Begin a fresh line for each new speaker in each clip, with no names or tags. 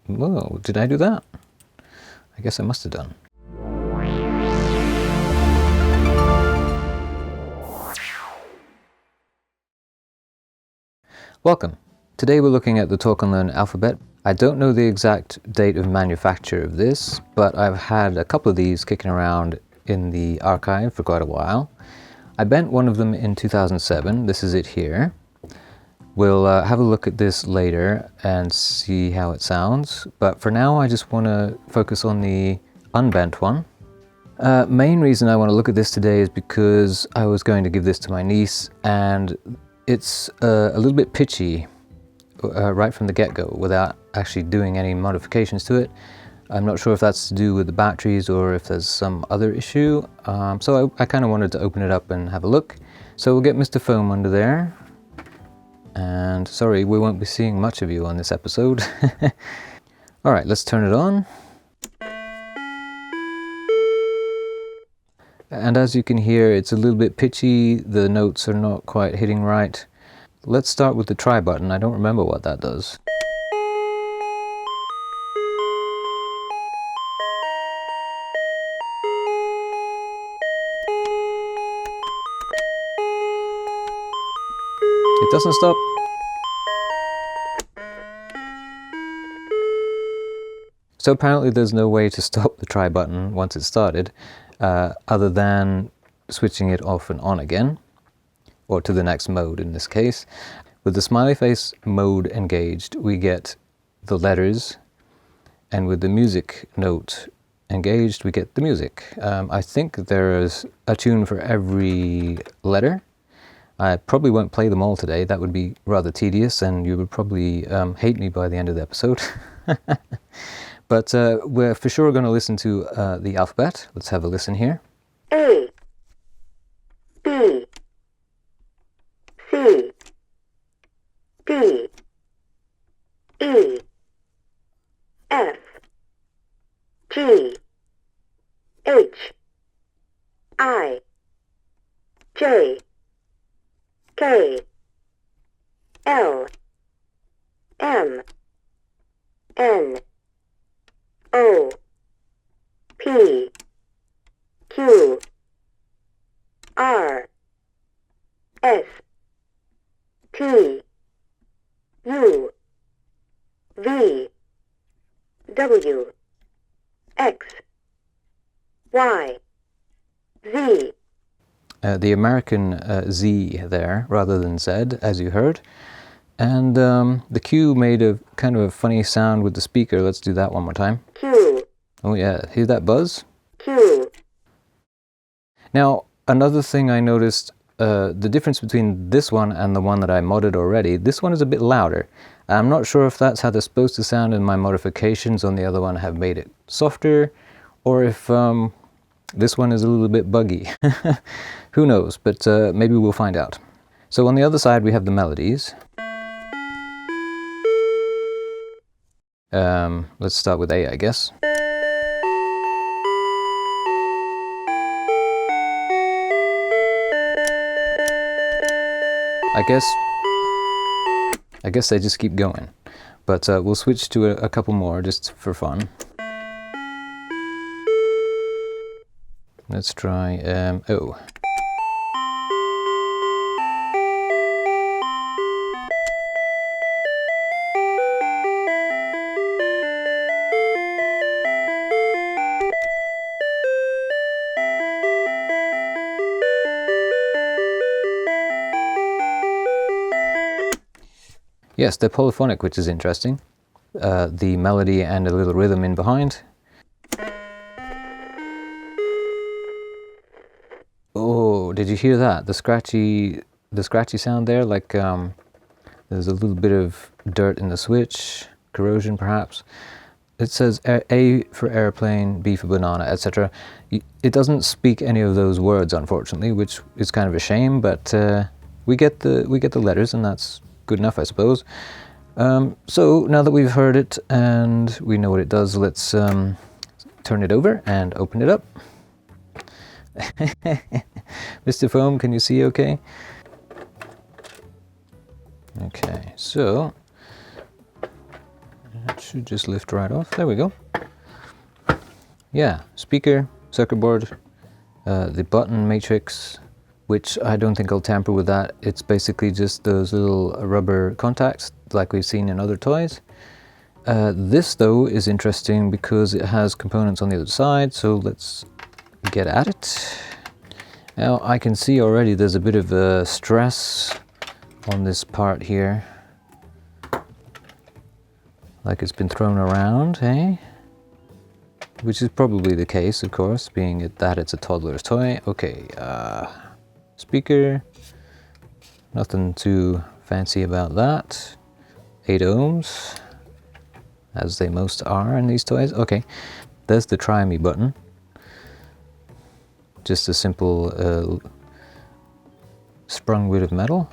Whoa, did I do that? I guess I must have done. Welcome. Today we're looking at the Talk and Learn alphabet. I don't know the exact date of manufacture of this, but I've had a couple of these kicking around in the archive for quite a while. I bent one of them in 2007. This is it here. We'll have a look at this later and see how it sounds, but for now I just want to focus on the unbent one. Main reason I want to look at this today is because I was going to give this to my niece, and it's a little bit pitchy right from the get-go without actually doing any modifications to it. I'm not sure if that's to do with the batteries or if there's some other issue, so I kind of wanted to open it up and have a look. So we'll get Mr. Foam under there. And sorry, we won't be seeing much of you on this episode. Alright, let's turn it on. And as you can hear, it's a little bit pitchy, the notes are not quite hitting right. Let's start with the try button. I don't remember what that does. It doesn't stop. So apparently there's no way to stop the try button once it's started, other than switching it off and on again, or to the next mode in this case. With the smiley face mode engaged, we get the letters, and with the music note engaged, we get the music. I think there is a tune for every letter. I probably won't play them all today. That would be rather tedious, and you would probably hate me by the end of the episode. But we're for sure going to listen to the alphabet. Let's have a listen here.
A, B, C, D, E, F, G, H, I, J, K, L, M, N, O, P, Q, R, S, T, U, V, W, X, Y, Z.
The American Z there, rather than Z, as you heard. And the Q made a kind of a funny sound with the speaker. Let's do that one more time.
Q.
Oh yeah, hear that buzz?
Q.
Now, another thing I noticed, the difference between this one and the one that I modded already, this one is a bit louder. I'm not sure if that's how they're supposed to sound, and my modifications on the other one have made it softer, or if this one is a little bit buggy. Who knows, but maybe we'll find out. So on the other side we have the melodies. Let's start with A, I guess. I guess they just keep going, but we'll switch to a couple more just for fun. Let's try O. Yes, they're polyphonic, which is interesting. The melody and a little rhythm in behind. Oh, did you hear that? The scratchy sound there, like there's a little bit of dirt in the switch, corrosion perhaps. It says A for airplane, B for banana, etc. It doesn't speak any of those words, unfortunately, which is kind of a shame, but we get the letters, and that's good enough, I suppose. So now that we've heard it and we know what it does, let's turn it over and open it up. Mr. Foam, can you see okay? Okay, so That should just lift right off. There we go. Yeah, speaker, circuit board, the button matrix, which I don't think I'll tamper with that. It's basically just those little rubber contacts like we've seen in other toys. This though is interesting because it has components on the other side, so let's get at it. Now I can see already there's a bit of stress on this part here. Like it's been thrown around, eh? Which is probably the case, of course, being that it's a toddler's toy. Okay, speaker. Nothing too fancy about that. 8 ohms, as they most are in these toys. Okay, there's the try me button. Just a simple sprung bit of metal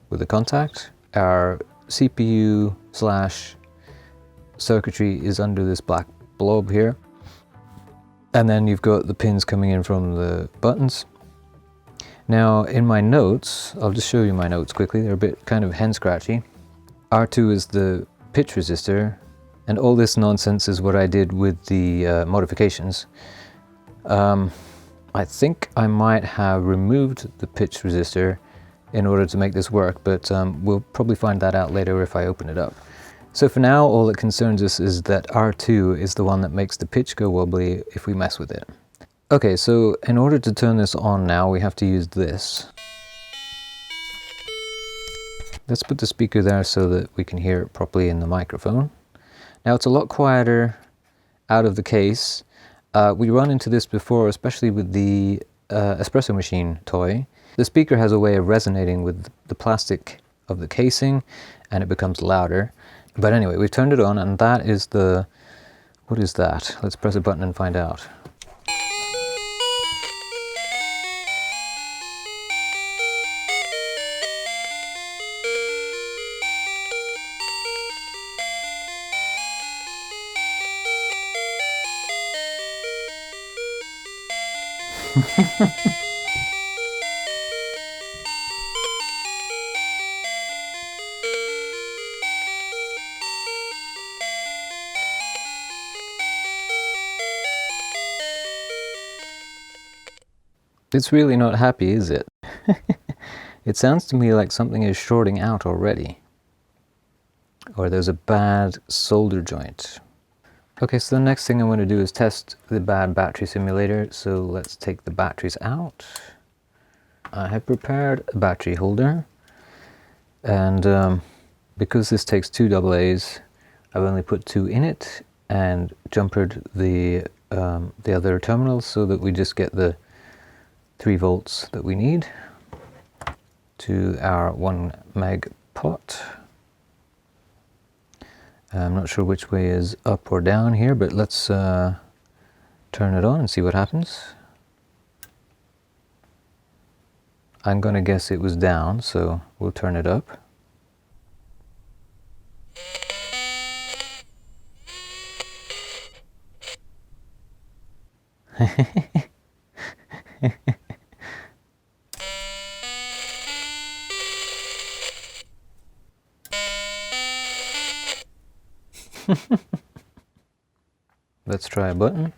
with a contact. Our CPU / circuitry is under this black blob here. And then you've got the pins coming in from the buttons. Now in my notes, I'll just show you my notes quickly. They're a bit kind of hen scratchy. R2 is the pitch resistor, and all this nonsense is what I did with the modifications. I think I might have removed the pitch resistor in order to make this work, but we'll probably find that out later if I open it up. So for now, all that concerns us is that R2 is the one that makes the pitch go wobbly if we mess with it. Okay, so in order to turn this on now, we have to use this. Let's put the speaker there so that we can hear it properly in the microphone. Now it's a lot quieter out of the case. We run into this before, especially with the espresso machine toy. The speaker has a way of resonating with the plastic of the casing, and it becomes louder. But anyway, we've turned it on, and that is the... what is that? Let's press a button and find out. It's really not happy, is it? It sounds to me like something is shorting out already. Or there's a bad solder joint. Okay, so the next thing I'm going to do is test the bad battery simulator. So let's take the batteries out. I have prepared a battery holder. And because this takes 2 AA's, I've only put 2 in it and jumpered the other terminals so that we just get the 3 volts that we need to our 1 meg pot. I'm not sure which way is up or down here, but let's turn it on and see what happens. I'm going to guess it was down, so we'll turn it up. Let's try a button.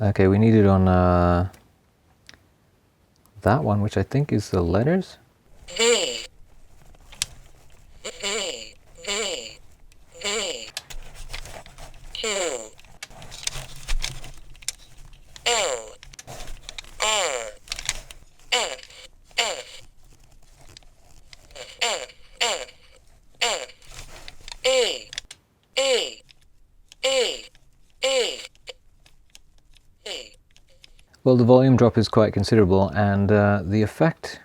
Okay, we need it on that one, which I think is the letters.
V. V. V. V. 2. L. R. F. F. F. F. F. A. A. A.
Well, the volume drop is quite considerable, and the effect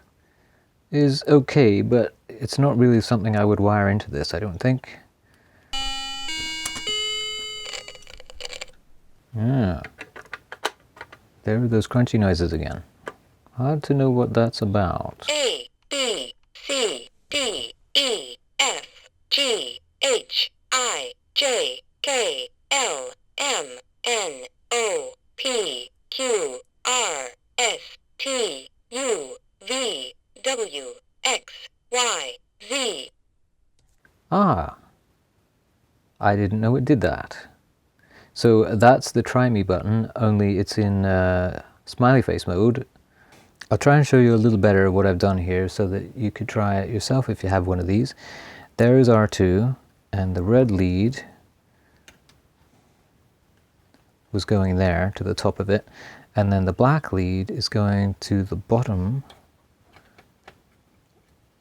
is okay, but it's not really something I would wire into this, I don't think. Yeah. There are those crunchy noises again. Hard to know what that's about.
A, B, C, D, E, F, G, H, I, J, K, L, M, N, O, P, Q, R, S, T, U, V, W, X, Y, Z.
Ah, I didn't know it did that. So that's the try me button, only it's in smiley face mode. I'll try and show you a little better what I've done here so that you could try it yourself if you have one of these. There is R2, and the red lead was going there to the top of it, and then the black lead is going to the bottom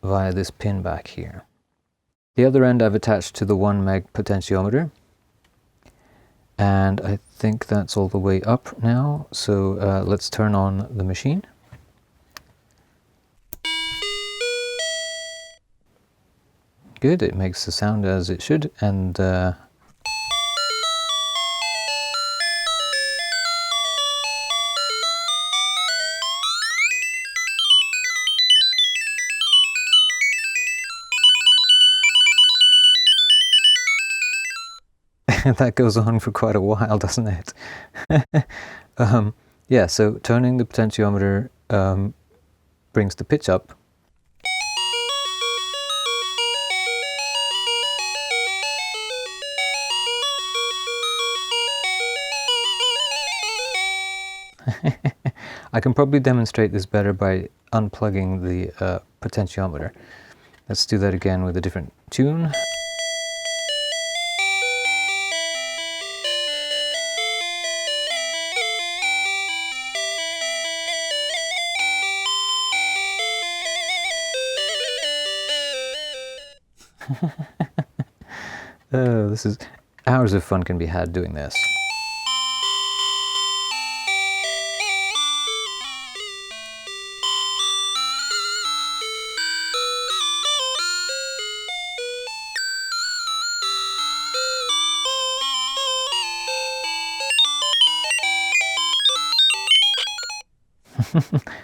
via this pin back here. The other end I've attached to the 1 meg potentiometer, and I think that's all the way up now, so let's turn on the machine. Good, it makes the sound as it should, and that goes on for quite a while, doesn't it? Yeah, so turning the potentiometer brings the pitch up. I can probably demonstrate this better by unplugging the potentiometer. Let's do that again with a different tune. Oh, this is hours of fun can be had doing this.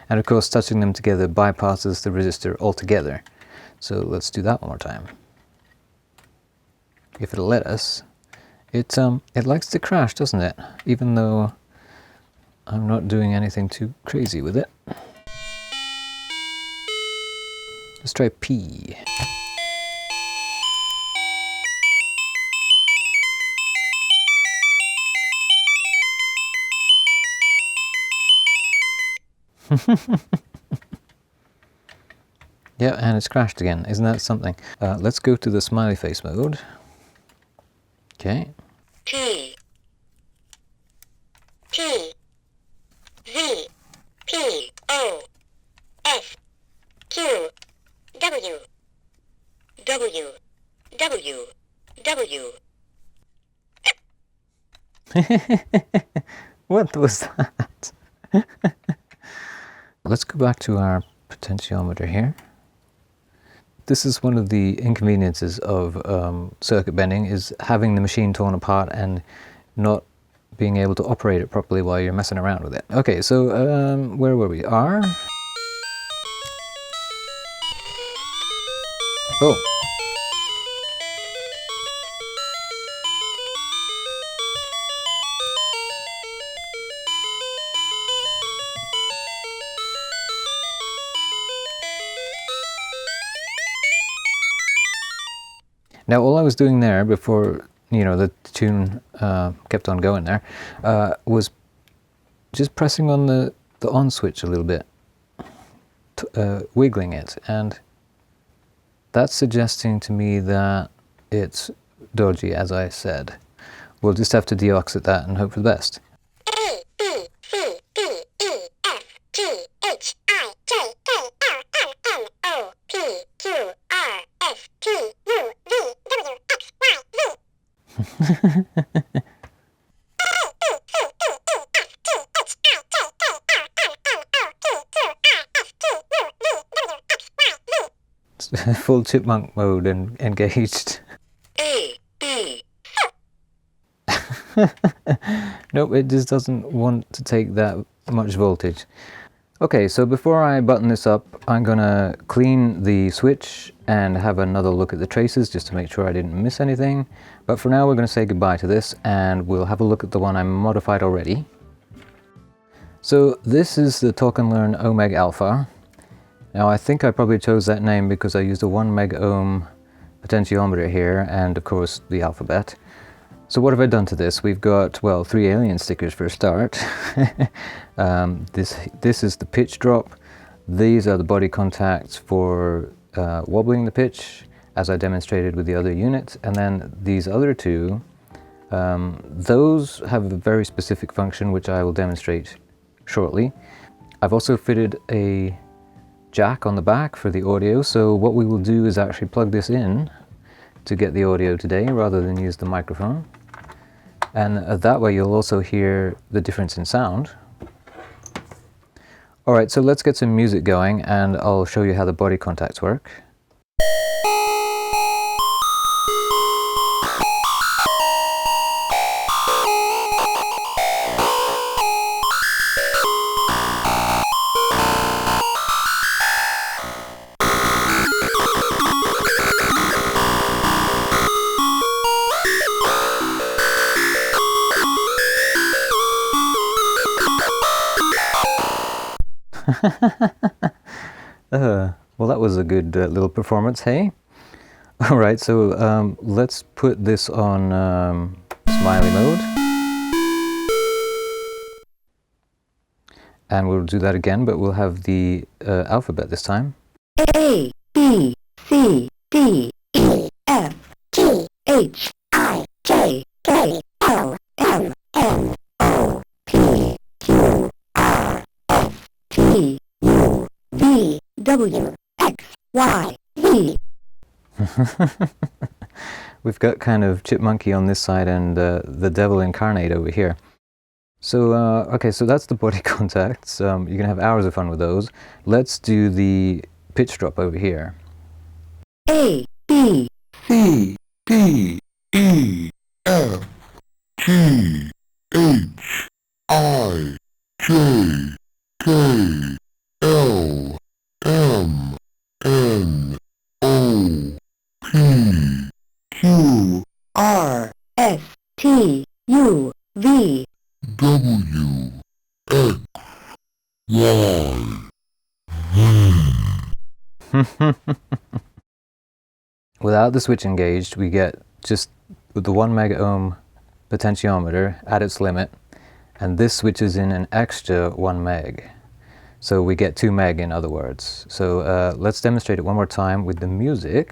And of course, touching them together bypasses the resistor altogether. So let's do that one more time. If it'll let us. It likes to crash, doesn't it? Even though I'm not doing anything too crazy with it. Let's try P. Yeah, and it's crashed again. Isn't that something? Let's go to the smiley face mode. Okay.
P, P, V, P, O, F, Q, W, W, W, W.
What was that? Let's go back to our potentiometer here. This is one of the inconveniences of circuit bending, is having the machine torn apart and not being able to operate it properly while you're messing around with it. Okay, so where were we? R? Oh. Now, all I was doing there before, you know, the tune kept on going there, was just pressing on the on switch a little bit, wiggling it, and that's suggesting to me that it's dodgy, as I said. We'll just have to deoxit that and hope for the best.
A, B, C, D, E, F, G, H, I, J, K, L, M, N, O, P, Q, R, S, T, U, V, W, X, Y, Z.
full chipmunk mode engaged.
A, B.
Nope, it just doesn't want to take that much voltage. Okay, so before I button this up, I'm gonna clean the switch and have another look at the traces just to make sure I didn't miss anything. But for now, we're gonna say goodbye to this and we'll have a look at the one I modified already. So this is the Talk and Learn Omeg Alpha. Now I think I probably chose that name because I used a 1 meg ohm potentiometer here and of course the alphabet. So what have I done to this? We've got, well, 3 alien stickers for a start. This is the pitch drop. These are the body contacts for wobbling the pitch, as I demonstrated with the other units. And then these other two, those have a very specific function which I will demonstrate shortly. I've also fitted a jack on the back for the audio, so what we will do is actually plug this in to get the audio today rather than use the microphone. And that way you'll also hear the difference in sound. Alright, so let's get some music going and I'll show you how the body contacts work. Well, that was a good little performance, hey? Alright, so let's put this on smiley mode. And we'll do that again, but we'll have the alphabet this time.
A, B, C, D, E, F, G, H, I, J, K, L, M, N, O, P, Q, R, S, T, U, V, W, X, Y, Z.
We've got kind of Chipmunky on this side and the devil incarnate over here. So, okay, so that's the body contacts. You can have hours of fun with those. Let's do the pitch drop over here.
A, B,
C, D, E, F, G, H, I, J, K, L, M, N, O, P, Q,
R, S, T, U, V.
W, X, Y, Z.
Without the switch engaged, we get just with the 1 meg ohm potentiometer at its limit, and this switches in an extra 1 meg. So we get 2 meg in other words. So let's demonstrate it one more time with the music.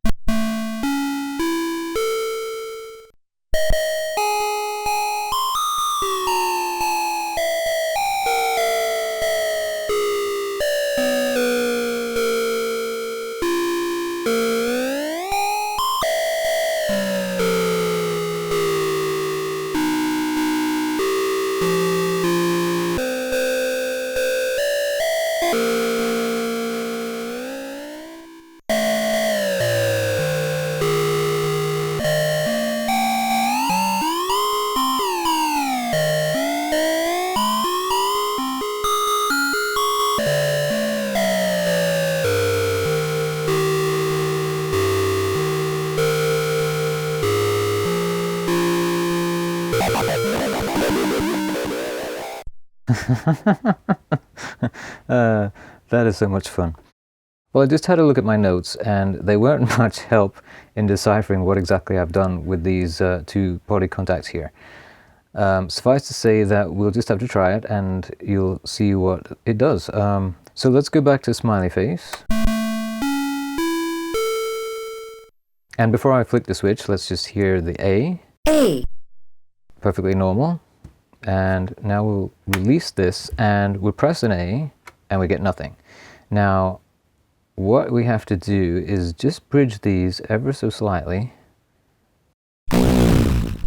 That is so much fun. Well, I just had a look at my notes and they weren't much help in deciphering what exactly I've done with these two body contacts here. Suffice to say that we'll just have to try it and you'll see what it does. So let's go back to smiley face. And before I flick the switch, let's just hear the A.
A.
Perfectly normal. And now we'll release this and we'll press an A and we get nothing. Now, what we have to do is just bridge these ever so slightly and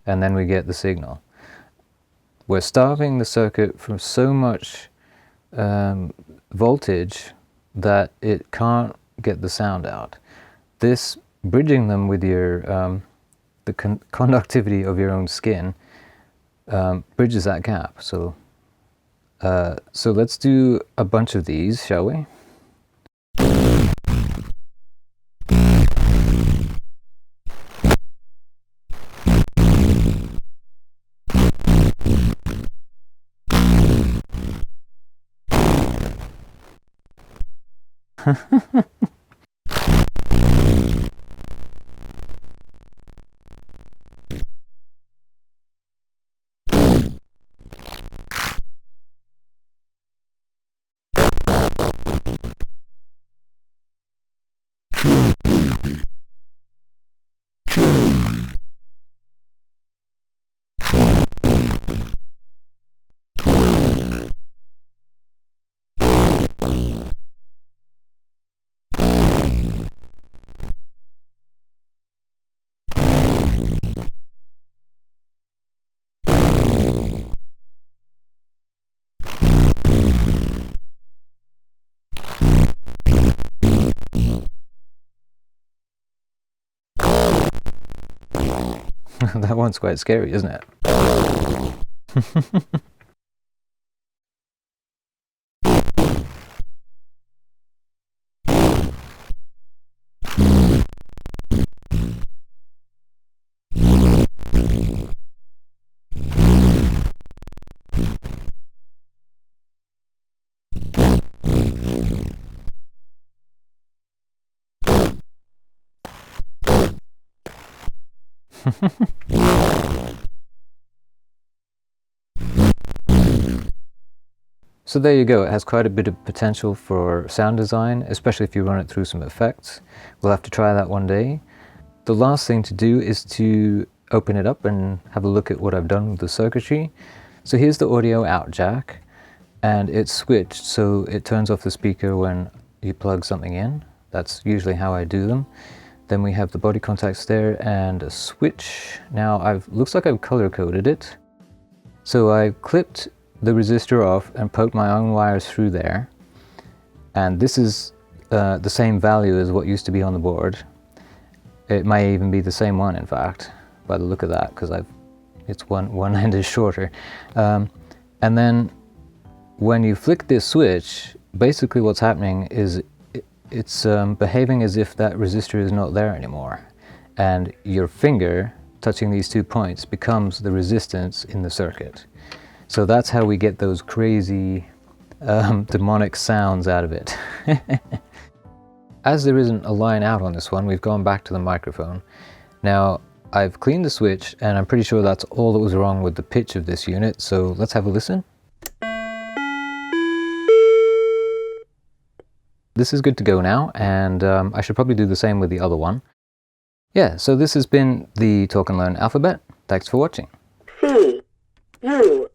then we get the signal. We're starving the circuit from so much voltage that it can't get the sound out. This, bridging them with your the conductivity of your own skin, bridges that gap. So let's do a bunch of these, shall we? That one's quite scary, isn't it? So there you go, it has quite a bit of potential for sound design, especially if you run it through some effects. We'll have to try that one day. The last thing to do is to open it up and have a look at what I've done with the circuitry. So here's the audio out jack, and it's switched so it turns off the speaker when you plug something in. That's usually how I do them. Then we have the body contacts there and a switch. Now looks like I've color coded it. So I clipped the resistor off and poked my own wires through there. And this is the same value as what used to be on the board. It may even be the same one, in fact, by the look of that, because it's one end is shorter. And then when you flick this switch, basically what's happening is it's behaving as if that resistor is not there anymore. And your finger touching these 2 points becomes the resistance in the circuit. So that's how we get those crazy demonic sounds out of it. As there isn't a line out on this one, we've gone back to the microphone. Now, I've cleaned the switch, and I'm pretty sure that's all that was wrong with the pitch of this unit, so let's have a listen. This is good to go now, and I should probably do the same with the other one. Yeah, so this has been the Talk and Learn alphabet. Thanks for watching.
C, U.